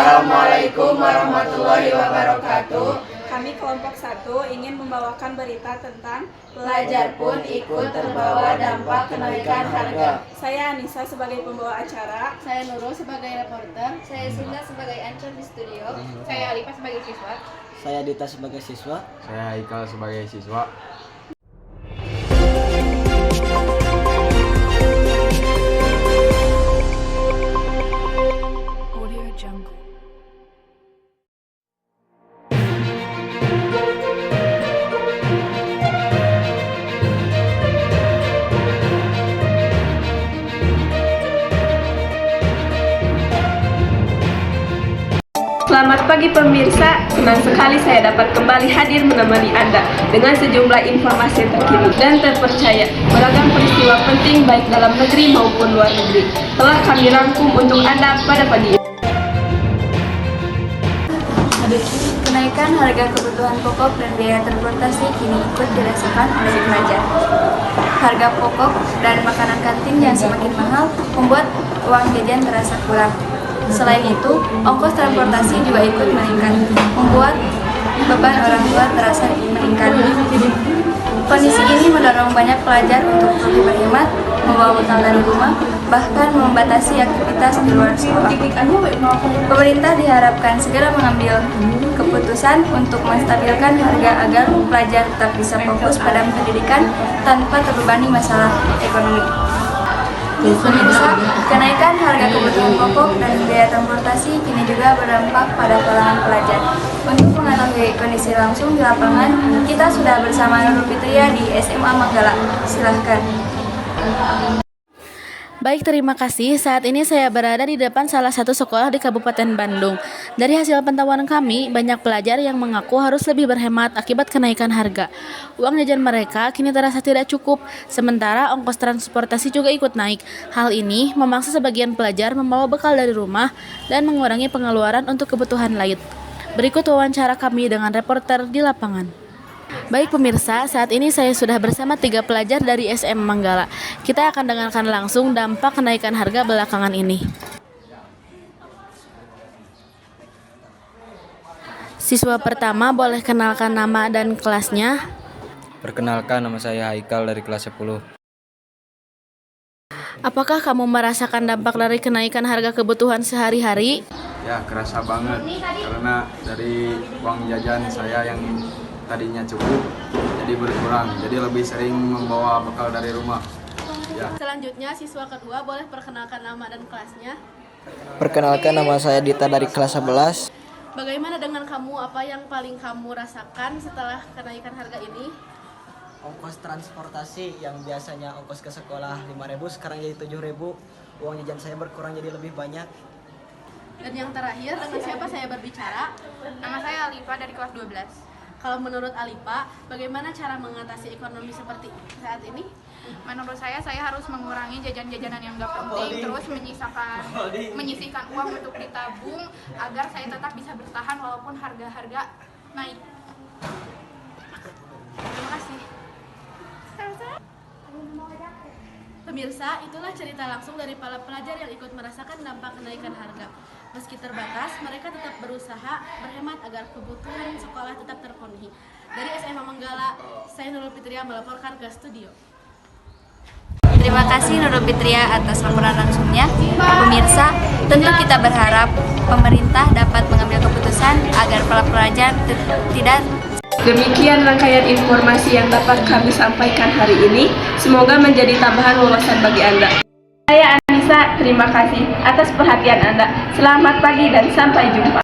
Assalamualaikum warahmatullahi wabarakatuh. Kami kelompok 1 ingin membawakan berita tentang Pelajar pun ikut terbawa dampak kenaikan harga. Saya Anissa sebagai pembawa acara. Saya Nurul sebagai reporter. Saya Sinta sebagai anchor di studio. Saya Alifa sebagai siswa. Saya Dita sebagai siswa. Saya Haikal sebagai siswa. Selamat pagi pemirsa, senang sekali saya dapat kembali hadir menemani Anda dengan sejumlah informasi terkini dan terpercaya. Beragam peristiwa penting baik dalam negeri maupun luar negeri telah kami rangkum untuk Anda pada pagi ini. Kenaikan harga kebutuhan pokok dan biaya transportasi kini ikut dirasakan oleh pelajar. Harga pokok dan makanan kantin yang semakin mahal membuat uang jajan terasa kurang. Selain itu, ongkos transportasi juga ikut meningkat, membuat beban orang tua terasa meningkat. Kondisi ini mendorong banyak pelajar untuk lebih berhemat, membawa utang dari rumah, bahkan membatasi aktivitas di luar sekolah. Pemerintah diharapkan segera mengambil keputusan untuk menstabilkan harga agar pelajar tetap bisa fokus pada pendidikan tanpa terbebani masalah ekonomi. Pemirsa, kenaikan harga kebutuhan pokok dan biaya transportasi kini juga berdampak pada kalangan pelajar. Untuk mengetahui kondisi langsung di lapangan, kita sudah bersama Nurul Fitria di SMA Manggala. Silahkan. Baik, terima kasih. Saat ini saya berada di depan salah satu sekolah di Kabupaten Bandung. Dari hasil pantauan kami, banyak pelajar yang mengaku harus lebih berhemat akibat kenaikan harga. Uang jajan mereka kini terasa tidak cukup, sementara ongkos transportasi juga ikut naik. Hal ini memaksa sebagian pelajar membawa bekal dari rumah dan mengurangi pengeluaran untuk kebutuhan lain. Berikut wawancara kami dengan reporter di lapangan. Baik pemirsa, saat ini saya sudah bersama 3 pelajar dari SM Manggala. Kita akan dengarkan langsung dampak kenaikan harga belakangan ini. Siswa pertama boleh kenalkan nama dan kelasnya. Perkenalkan, nama saya Haikal dari kelas 10. Apakah kamu merasakan dampak dari kenaikan harga kebutuhan sehari-hari? Ya, kerasa banget karena dari uang jajan saya yang tadinya cukup jadi berkurang, jadi lebih sering membawa bekal dari rumah. Ya. Selanjutnya siswa kedua boleh perkenalkan nama dan kelasnya. Perkenalkan, nama saya Dita dari kelas 11. Bagaimana dengan kamu? Apa yang paling kamu rasakan setelah kenaikan harga ini? Ongkos transportasi yang biasanya ongkos ke sekolah 5.000 sekarang jadi 7.000. Uang jajan saya berkurang jadi lebih banyak. Dan yang terakhir, dengan siapa saya berbicara? Nama saya Alifa dari kelas 12. Kalau menurut Alifa, bagaimana cara mengatasi ekonomi seperti saat ini? Menurut saya harus mengurangi jajan-jajanan yang nggak penting, terus menyisihkan uang untuk ditabung agar saya tetap bisa bertahan walaupun harga-harga naik. Terima kasih. Pemirsa, itulah cerita langsung dari para pelajar yang ikut merasakan dampak kenaikan harga. Meski terbatas, mereka tetap berusaha berhemat agar kebutuhan sekolah tetap terpenuhi. Dari SMA Manggala, saya Nurul Fitria melaporkan ke studio. Terima kasih Nurul Fitria atas laporan langsungnya. Pemirsa, tentu kita berharap pemerintah dapat mengambil keputusan agar para pelajar tidak. Demikian rangkaian informasi yang dapat kami sampaikan hari ini. Semoga menjadi tambahan wawasan bagi Anda. Saya Anissa, terima kasih atas perhatian Anda. Selamat pagi dan sampai jumpa.